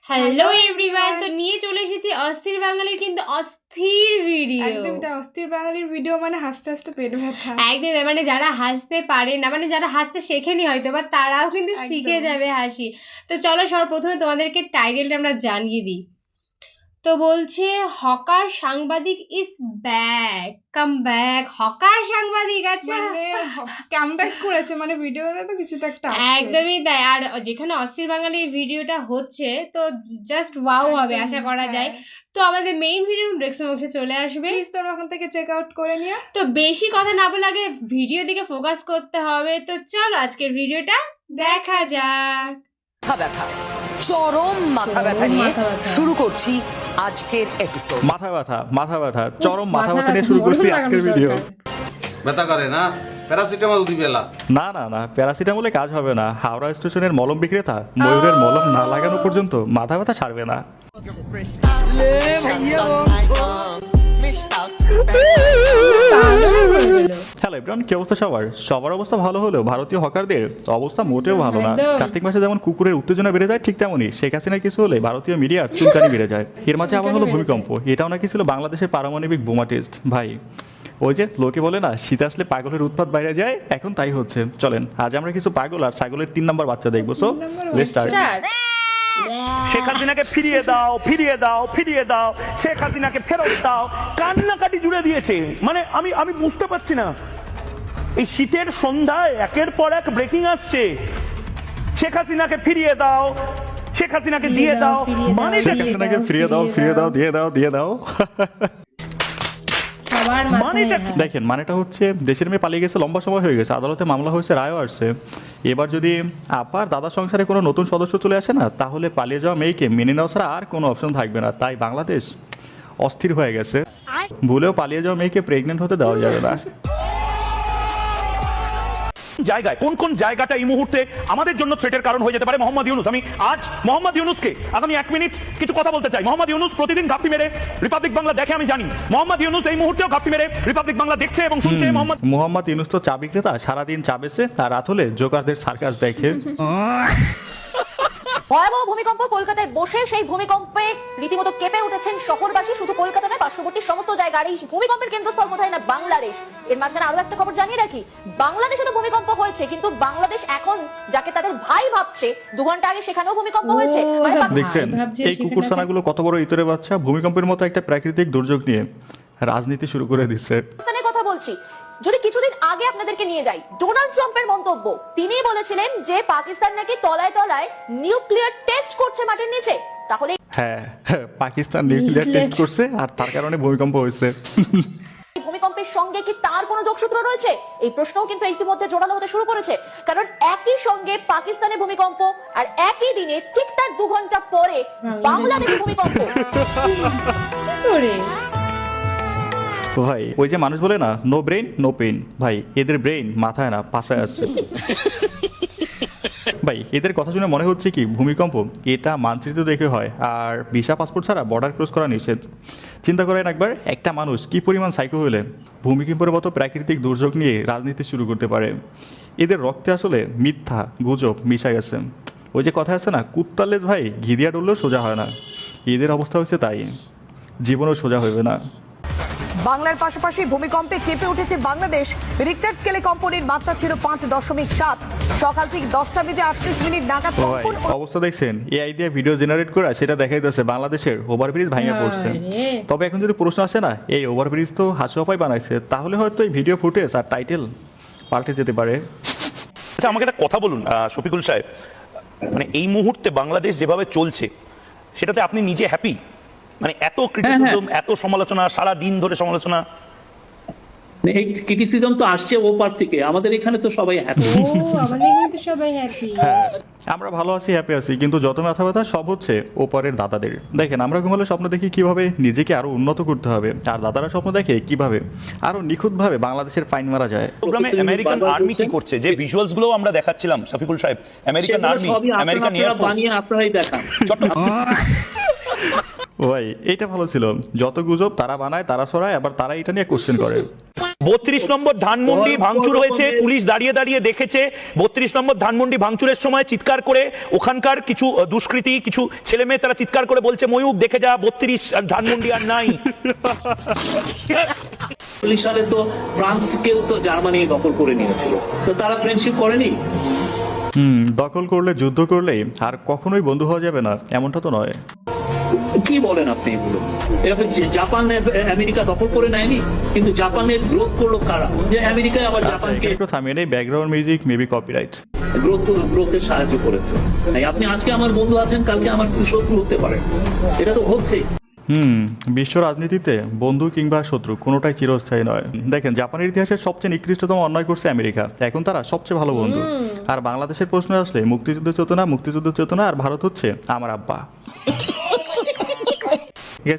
Hello everyone, তো নিয়ে চলে এসেছি অস্থির বাঙালির কিন্তু অস্থির ভিডিও। একদম অস্থির বাঙালির ভিডিও মানে হাসতে হাসতে পেট ব্যথা। একদম, মানে যারা হাসতে পারে না, মানে যারা হাসতে শেখেনি হয়তো বা তারাও কিন্তু শিখে যাবে হাসি। তো চলো সর্বপ্রথমে তোমাদেরকে টাইটেলটা আমরা জানিয়ে দিই। তো বলছে হকার সাংবাদিক is back, come back. Hawker সাংবাদিক, আচ্ছা মানে কামব্যাক করেছে, মানে ভিডিওতে তো কিছু তো একটা আছে। একদমই তাই। আর যেখানে অস্থির বাঙালি ভিডিওটা হচ্ছে তো জাস্ট ওয়াও হবে আশা করা যায়। তো আমাদের মেইন ভিডিও ডেস্ক্রিপশনে চলে আসবে, প্লিজ তোমরা ওখান থেকে চেক আউট করে নিও। তো বেশি কথা না বলে আগে ভিডিও দিকে ফোকাস করতে হবে। তো চলো আজকের ভিডিওটা দেখা যাক। মাথা ব্যথা, চরম মাথা ব্যথা নিয়ে শুরু করছি আজকের এপিসোড। মাথা ব্যথা চরম মাথা ব্যথা নিয়ে শুরু করছি আজকের ভিডিও। ব্যথা করে না, প্যারাসিটামল দিবেলা। না না না, প্যারাসিটামলে কাজ হবে না। হাওড়া স্টেশনের মলম বিক্রেতা ময়ূরের মলম না লাগানো পর্যন্ত মাথা ব্যথা ছাড়বে না। হ্যালো এভরিওয়ান, কি অবস্থা সবার অবস্থা ভালো হলেও ভারতীয় হকারদের অবস্থা মোটেও ভালো না। কার্তিক মাসে যেমন কুকুরের উত্তেজনা বেড়ে যায়, ঠিক তেমনই শেখ হাসিনার কিছু হলে ভারতীয় মিডিয়ার চুলকানি বেড়ে যায়। এর মাঝে আবার হলো ভূমিকম্প। এটাও নাকি ছিল বাংলাদেশের পারমাণবিক বোমা টেস্ট। ভাই ওই যে লোকে বলে না শীত আসলে পাগলের উৎপাত বাইরে যায়, এখন তাই হচ্ছে। চলেন আজ আমরা কিছু পাগল আর ছাগলের 3 নাম্বার বাচ্চা দেখবো। So let's start. শেখ হাসিনাকে ফিরিয়ে দাও, ফিরিয়ে দাও, ফিরিয়ে দাও, শেখ হাসিনাকে ফেরত দাও। কান্নাকাটি জুড়ে দিয়েছে। মানে আমি বুঝতে পারছি না, এই শীতের সন্ধ্যায় একের পর এক ব্রেকিং আসছে। শেখ হাসিনাকে ফিরিয়ে দাও, শেখ হাসিনাকে দিয়ে দাও, মানে শেখ হাসিনাকে ফিরিয়ে দাও, ফিরিয়ে দাও, দিয়ে দাও, দিয়ে দাও। দেখেন মানেটা হচ্ছে দেশের মেয়ে পালিয়ে গেছে, লম্বা সময় হয়ে গেছে, আদালতে মামলা হয়েছে, রায়ও আসছে। এবার যদি আপার দাদা সংসারে কোনো নতুন সদস্য চলে আসে না, তাহলে পালিয়ে যাওয়া মেয়েকে মেনে নেওয়া ছাড়া আর কোনো অপশন থাকবে না। তাই বাংলাদেশ অস্থির হয়ে গেছে। ভুলেও পালিয়ে যাওয়া মেয়েকে প্রেগনেন্ট হতে দেওয়া যাবে না। জায়গায় কোন জায়গাটা এই মুহূর্তে আমাদের জন্য থ্রেটের কারণ হয়ে যেতে পারে? মোহাম্মদ ইউনূস। আমি আজ মোহাম্মদ ইউনূসকে আগামী 1 মিনিট কিছু কথা বলতে চাই। মোহাম্মদ ইউনূস প্রতিদিন ঘাপটি মেরে রিপাবলিক বাংলা দেখে, আমি জানি। মোহাম্মদ ইউনূস এই মুহূর্তেও ঘাপটি মেরে রিপাবলিক বাংলা দেখছে এবং শুনছে। মোহাম্মদ ইউনূস তো চা বিক্রেতা, সারাদিন চা বেচে, আর রাত হলে জোকারদের সার্কাস দেখে। ভয়াবহ ভূমিকম্প কলকাতায় বসে, সেই ভূমিকম্পে রীতিমতো কেঁপে উঠেছেন শহরবাসী। শুধু কলকাতা নয়, পার্শ্ববর্তী সমস্ত জায়গায়। এই ভূমিকম্পের কেন্দ্রস্থল কোথায় না বাংলাদেশ। এর মাঝখানে আরো একটা খবর জানিয়ে রাখি, বাংলাদেশে তো ভূমিকম্প হয়েছে, কিন্তু বাংলাদেশ এখন যাকে তাদের ভাই ভাবছে, 2 ঘন্টা আগে সেখানেও ভূমিকম্প হয়েছে। দেখছেন এই কুকুরছানাগুলো কত বড় ইতরে বাচ্চা, ভূমিকম্পের মতো একটা প্রাকৃতিক দুর্যোগ নিয়ে রাজনীতি শুরু করে দিচ্ছে। পাকিস্তানের কথা বলছি। যদি কিছুদিন আগে আপনাদেরকে নিয়ে যাই, ডোনাল্ড ট্রাম্পের মন্তব্য, তিনি বলেছিলেন যে পাকিস্তান নাকি তলায় তলায় নিউক্লিয়ার টেস্ট করছে মাটির নিচে। তাহলে হ্যাঁ, পাকিস্তান নিউক্লিয়ার টেস্ট করছে আর তার কারণে ভূমিকম্প হয়েছে। ভূমিকম্পের সঙ্গে কি তার কোনো যোগসূত্র রয়েছে? এই প্রশ্নও কিন্তু ইতিমধ্যে জোরালো হতে শুরু করেছে। কারণ একই সঙ্গে পাকিস্তানের ভূমিকম্প আর একই দিনে ঠিক তার 2 ঘন্টা পরে বাংলাদেশে ভূমিকম্প। ভাই ওই যে মানুষ বলে না, নো ব্রেন নো পেইন। ভাই এদের ব্রেন মাথায় না পাছায় আছে। ভাই এদের কথা শুনে মনে হচ্ছে কি ভূমিকম্প এটা মানচিত্র দেখে হয়, আর ভিসা পাসপোর্ট ছাড়া বর্ডার ক্রস করা নিষেধ। চিন্তা করেন একবার, একটা মানুষ কি পরিমাণ সাইকো হলে ভূমিকম্পের মতো প্রাকৃতিক দুর্যোগ নিয়ে রাজনীতি শুরু করতে পারে। এদের রক্তে আসলে মিথ্যা গুজব মিশাই আছে। ওই যে কথা আছে না, কুত্তালেজ ভাই ঘি দিয়া ডললেও সোজা হয় না। এদের অবস্থা হচ্ছে তাই, জীবনও সোজা হইবে না। বাংলার পাশাপাশি ভূমিকম্পে কেঁপে উঠেছে বাংলাদেশ। রিক্টার স্কেলে কম্পনের মাত্রা ছিল 5.7। সকাল থেকে 10:38 নাগাদ অবস্থা দেখছেন, এআই দিয়ে ভিডিও জেনারেট করে সেটা দেখাইতেছে বাংলাদেশের ওভারব্রিজ ভাঙা পড়ছে। তবে এখন যদি প্রশ্ন আসে না, এই ওভারব্রিজ তো হাসুয়াপাই বানাইছে, তাহলে হয়তো এই ভিডিও ফুটেজ আর টাইটেল পাল্টে যেতে পারে। আচ্ছা আমাকে একটা কথা বলুন শফিকুল সাহেব, মানে এই মুহূর্তে বাংলাদেশ যেভাবে চলছে সেটাতে আপনি নিজে হ্যাপি? মানে এত ক্রিটিসিজম, এত সমালোচনা, সারা দিন ধরে সমালোচনা। এই ক্রিটিসিজম তো আসছে ও পার থেকে, আমাদের এখানে তো সবাই হ্যাপি। আমাদের এখানে তো সবাই হ্যাপি। হ্যাঁ আমরা ভালো আছি, হ্যাপি আছি, কিন্তু যত মাথা ব্যথা সব হচ্ছে ওপারের দাদাদের। দেখেন আমরা ঘুমালে স্বপ্ন দেখি কিভাবে নিজেকে আরো উন্নত করতে হবে, আর দাদারা স্বপ্ন দেখে কিভাবে আরো নিখুঁতভাবে বাংলাদেশের ফাইন মারা যায়। প্রোগ্রামে আমেরিকান আর্মি কি করছে, যে ভিজুয়ালস গুলো আমরা দেখাচ্ছিলাম শফিকুল সাহেব, American army, American air force বানিয়ে আপনারাই দেখান। ভাই এইটা ভালো ছিল, যত গুজব তারা বানায়, তারা ছড়ায়, আবার তারা এটা নিয়ে কোশ্চেন করে। 32 নম্বর ধানমন্ডি ভাঙচুর হয়েছে, পুলিশ দাঁড়িয়ে দাঁড়িয়ে দেখেছে। 32 নম্বর ধানমন্ডি ভাঙচুরের সময় চিৎকার করে ওখানকার কিছু দুষ্কৃতী, কিছু ছেলে মেয়ে তারা চিৎকার করে বলছে ময়ূক দেখে যা 32 ধানমন্ডি আর নাই। 40 সালে তো ফ্রান্সকেও তো জার্মানি দখল করে নিয়েছিল, তো তারা ফ্রেন্ডশিপ করেনি? দখল করলে, যুদ্ধ করলে আর কখনোই বন্ধু হওয়া যাবে না এমনটা তো নয়। কি বলেন আপনি এগুলো? এরকম জাপান আমেরিকা দখল করে নেয়নি, কিন্তু জাপানের গ্রোথ করলো কারা? যে আমেরিকায় আবার জাপানকে একটু থামিয়ে নেই, ব্যাকগ্রাউন্ড মিউজিক মেবি কপিরাইট। গ্রোথে সাহায্য করেছে। আপনি আজকে আমার বন্ধু আছেন, কালকে আমার শত্রু হতে পারে, এটা তো হচ্ছে। বিশ্ব রাজনীতিতে বন্ধু কিংবা শত্রু কোনোটাই চিরস্থায়ী নয়। দেখেন, জাপানের ইতিহাসের সবচেয়ে নিকৃষ্টতম অন্যায় করছে আমেরিকা, এখন তারা সবচেয়ে ভালো বন্ধু। আর বাংলাদেশের প্রশ্ন আসলে মুক্তিযুদ্ধ চেতনা আর ভারত হচ্ছে আমার আব্বা।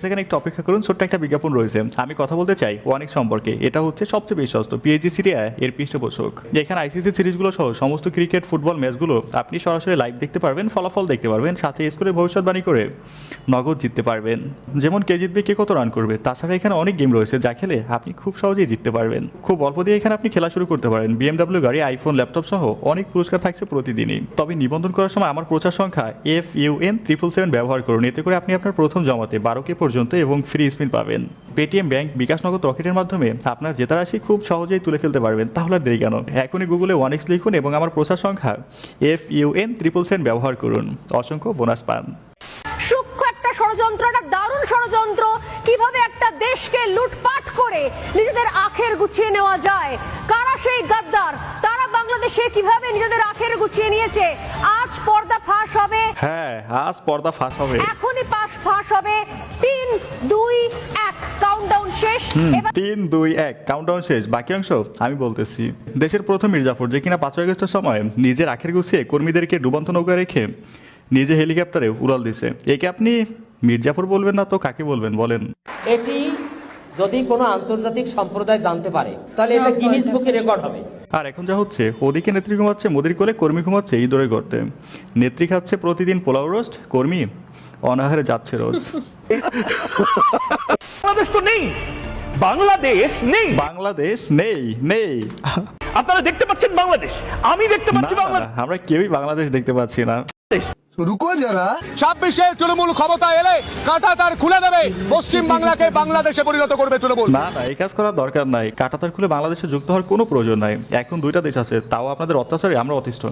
এখানে একটু অপেক্ষা করুন, ছোট্ট একটা বিজ্ঞাপন রয়েছে। আমি কথা বলতে চাই ওয়ানিক সম্পর্কে। এটা হচ্ছে সবচেয়ে বিশ্বস্ত পিএইচজি সিরিয়া এর পৃষ্ঠপোষক। এখানে আইসিসি সিরিজগুলো সহ সমস্ত ক্রিকেট, ফুটবল ম্যাচগুলো আপনি সরাসরি লাইভ দেখতে পারবেন, ফলাফল দেখতে পারবেন, সাথে স্কোরের ভবিষ্যৎবাণী করে নগদ জিততে পারবেন। যেমন কে জিতবে, কে কত রান করবে। তাছাড়া এখানে অনেক গেম রয়েছে যা খেলে আপনি খুব সহজেই জিততে পারবেন। খুব অল্প দিয়ে এখানে আপনি খেলা শুরু করতে পারেন। BMW গাড়ি, আইফোন, ল্যাপটপ সহ অনেক পুরস্কার থাকছে প্রতিদিনই। তবে নিবন্ধন করার সময় আমার প্রচার সংখ্যা FUN777 ব্যবহার করুন। এতে করে আপনি আপনার প্রথম জমাতে 12K পর্যন্ত এবং ফ্রি স্পিন পাবেন। পেটিএম ব্যাংক, বিকাশ নগদ, রকেটের মাধ্যমে আপনার জেতা রাশি খুব সহজেই তুলে ফেলতে পারবেন। তাহলে আর দেরি কেন? এখনই গুগলে ওয়ানিক্স লিখুন এবং আমার প্রচার সংখ্যা FUN777 ব্যবহার করুন। অসংখ্য বোনাস পান। সূক্ষ্ম একটা ষড়যন্ত্র, একটা দারুণ ষড়যন্ত্র, কিভাবে একটা দেশকে লুটপাট করে নিজেদের আখের গুছিয়ে নেওয়া যায়। কারা সেই গাদ্দার? তারা বাংলাদেশে কিভাবে নিজেদের আখের গুছিয়ে নিয়েছে, আজ পর্দা ফাঁস হবে। হ্যাঁ, আজ পর্দা ফাঁস হবে, এখনই ফাঁস হবে। 3, 2, 1 কাউন্টডাউন শেষ। 3, 2, 1 কাউন্টডাউন শেষ। বাকি অংশ আমি বলতেছি। দেশের প্রথম মির্জাফর, যে কিনা 5 আগস্টের সময় নিজের আখের গুছিয়ে কর্মীদেরকে ডুবন্ত নৌকা রেখে নিজে হেলিকপ্টারে উড়াল দিছে। একে আপনি মির্জাফর বলবেন না তো কাকে বলবেন বলেন? এটি যদি কোনো আন্তর্জাতিক সম্প্রদায় জানতে পারে তাহলে এটা গিনিস বুকে রেকর্ড হবে। আর এখন যা হচ্ছে, ওদিকে নেত্রী ঘুমাচ্ছে মোদির কোলে, কর্মী ঘুমাচ্ছে ইঁদুরের গর্তে। নেত্রী খাচ্ছে প্রতিদিন পোলাও রোস্ট, কর্মী অনাহারে যাচ্ছে রোজ। বাংলাদেশ তো নেই, বাংলাদেশ নেই, বাংলাদেশ নেই নেই। আপনারা দেখতে পাচ্ছেন বাংলাদেশ, আমি দেখতে না, পাচ্ছি না, বাংলাদেশ। না, আমরা কেউই বাংলাদেশ দেখতে পাচ্ছি না। রুকো যারা 26-এর তৃণমূল ক্ষমতা এলে কাঁটা তার খুলে দেবে, পশ্চিম বাংলাকে বাংলাদেশে পরিণত করবে তৃণমূল। না, এই কাজ করার দরকার নাই। কাঁটাতার খুলে বাংলাদেশে যুক্ত হওয়ার কোনো প্রয়োজন নাই। এখন 2টা দেশ আছে, তাও আপনাদের অত্যাচারে আমরা অতিষ্ঠ।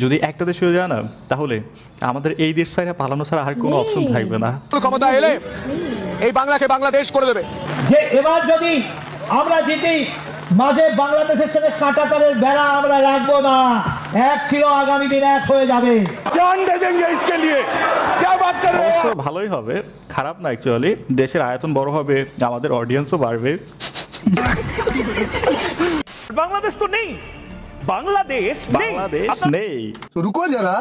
যদি একটা দেশ হয়ে যায় না, তাহলে আমাদের এই দেশ ছাড়া পালানো ছাড়া আর কোনো অপশন থাকবে না। ক্ষমতা এলে এই বাংলাকে বাংলাদেশ করে দেবে। যে এবার যদি আমরা জিতি, মাঝে বাংলাদেশের সাথে কাঁটাতারের বেড়া আমরা রাখবো না। এক ছিল, আগামী দিন এক হয়ে যাবে। অবশ্য ভালোই হবে, খারাপ না অ্যাকচুয়ালি। দেশের আয়তন বড় হবে, আমাদের অডিয়েন্সও বাড়বে। বাংলাদেশ তো নেই, বাংলাদেশ নেই, বাংলাদেশ নেই। রুকো যারা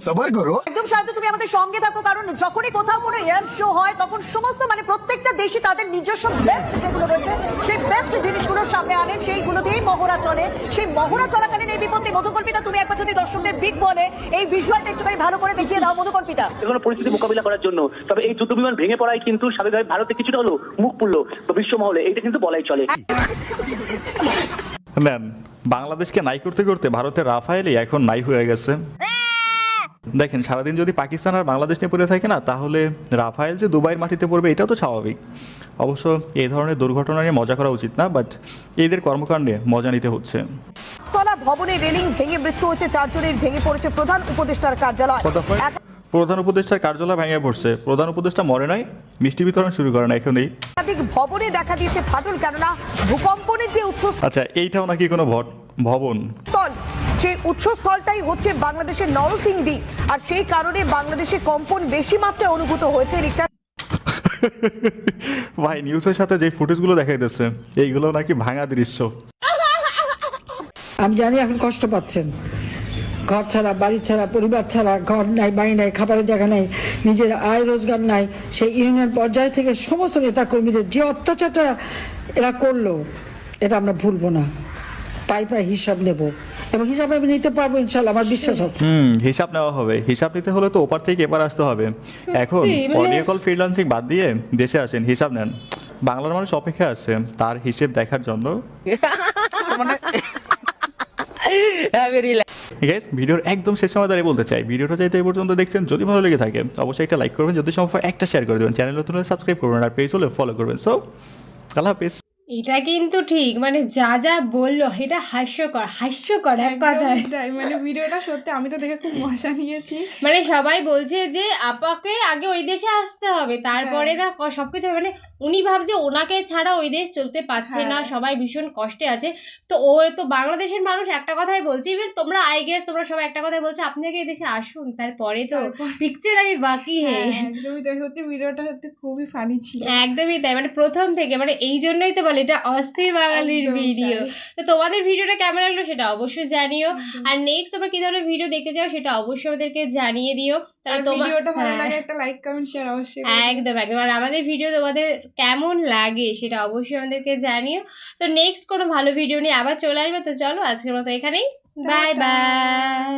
সবার করো। একদম শান্ত, তুমি আমাদের সঙ্গে থাকো, কারণ যখনই কোথাও কোনো এয়ার শো হয় তখন সমস্ত প্রত্যেকটা দেশই তাদের নিজস্ব বেস্ট যেগুলো রয়েছে সেই বেস্ট জিনিসগুলো সামনে আনেন, সেইগুলো দিয়েই মহড়া চলে। সেই মহড়া চলাকালীন এই বিপত্তি, মধুকল্পিতা তুমি একবার যদি দর্শকদের বিগ বলে এই ভিজুয়ালটা একটুখানি ভালো করে দেখিয়ে দাও মধুকল্পিতা। এগুলো পরিস্থিতি মোকাবিলা করার জন্য, তবে এই যুদ্ধ বিমান ভেঙে পড়ায় কিন্তু স্বাভাবিকভাবে ভারতে কিছুটা হলো মুখ পুড়লো, তো বিশ্ব মহলে এইটা কিন্তু বলাই চলে। নেন, বাংলাদেশকে নাই করতে করতে ভারতের রাফায়েলই এখন নাই হয়ে গেছে। দেখেন, সারাদিন যদি পাকিস্তান আর বাংলাদেশ নিয়ে পড়ে থাকে না, তাহলে রাফায়েল যে দুবাইয়ের মাটিতে পড়বে এটাও তো স্বাভাবিক। অবশ্য এই ধরনের দুর্ঘটনা নিয়ে মজা করা উচিত না, বাট এদের কর্মকাণ্ডে মজা নিতে হচ্ছে। তলা ভবনে রেলিং ভেঙে মৃত্যু হয়েছে 4 জনের, ভেঙে পড়েছে প্রধান উপদেষ্টার কার্যালয়। প্রধান উপদেষ্টার কার্যালয় ভেঙে পড়ছে। প্রধান উপদেষ্টা মরে নাই, মিষ্টি বিতরণ শুরু করে না এখনই। একাধিক ভবনে দেখা দিয়েছে ফাটল, কেননা ভূকম্পনের যে উৎসস্থল, আচ্ছা, এইটাও নাকি কোনো ভবন? সেই উৎসস্থলটাই হচ্ছে বাংলাদেশের নরসিংদী, আর সেই কারণে বাংলাদেশে কম্পন বেশি মাত্রায় অনুভূত হয়েছে। ভাই, নিউজের সাথে যে ফুটেজগুলো দেখাইতেছে এইগুলো নাকি ভাঙা দৃশ্য। আমি জানি এখন কষ্ট পাচ্ছেন, ঘর ছাড়া, বাড়ি ছাড়া, পরিবার ছাড়া, ঘর নাই, বাড়ি নাই, খাবারের জায়গা নাই, নিজের আয় রোজগার নাই। সেই ইউনিয়ন পর্যায় থেকে সমস্ত নেতা কর্মীদের যে অত্যাচারটা এরা করলো, এটা আমরা ভুলবো না। পাই হিসাব নেব, এবং হিসাব আমি নিতে পারবো ইনশাল্লাহ, আমার বিশ্বাস আছে। হিসাব নেওয়া হবে। হিসাব নিতে হলে তো ওপার থেকে এপার আসতে হবে। এখন অডিও কল ফ্রিল্যান্সিং বাদ দিয়ে দেশে আসেন, হিসাব নেন। বাংলার মানুষ অপেক্ষা আছে তার হিসেব দেখার জন্য। গাইস, ভিডিওর একদম শেষ সময় দাঁড়িয়ে বলতে চাই, ভিডিওটা যাইতে এই পর্যন্ত দেখছেন, যদি ভালো লেগে থাকে অবশ্যই একটা লাইক করবেন, যদি সম্ভব একটা শেয়ার করে দেবেন, চ্যানেল নতুন হলে সাবস্ক্রাইব করবেন, আর পেজ হলে ফলো করবেন। সো আল্লাহ হাফেজ। এটা কিন্তু ঠিক, মানে যা যা বললো এটা হাস্যকর এক কথায়। তাই মানে ভিডিওটা সত্যি আমি তো দেখে খুব মজা নিয়েছি। মানে সবাই বলছে যে আপাকে আগে ওই দেশে আসতে হবে, তারপরে না সবকিছু হবে। মানে উনি ভাবছে ওনাকে ছাড়া ওই দেশ চলতে পারছে না, সবাই ভীষণ কষ্টে আছে। তো ও তো বাংলাদেশের মানুষ একটা কথাই বলছে, ইভেন তোমরা আই গেস তোমরা সবাই একটা কথাই বলছো, আপনি আগে এই দেশে আসুন, তারপরে তো পিকচার আমি বাকি একদমই তাই, সত্যি ভিডিওটা সত্যি খুবই ফানি ছিল। একদমই তাই, মানে প্রথম থেকে, মানে এই জন্যই তো বলে এটা অস্থির বাঙালির ভিডিও। তো তোমাদের ভিডিওটা কেমন লাগলো সেটা অবশ্যই জানিও, আর নেক্সট তোমরা কি ধরনের ভিডিও দেখতে চাও সেটা অবশ্যই আমাদেরকে জানিয়ে দিও। তাহলে ভিডিওটা ভালো লাগে একটা লাইক কমেন্ট শেয়ার অবশ্যই একদম। আর আমাদের ভিডিও তোমাদের কেমন লাগে সেটা অবশ্যই আমাদেরকে জানিও। তো নেক্সট কোনো ভালো ভিডিও নিয়ে আবার চলে আসবে। তো চলো আজকের মতো এখানেই, বাই বাই।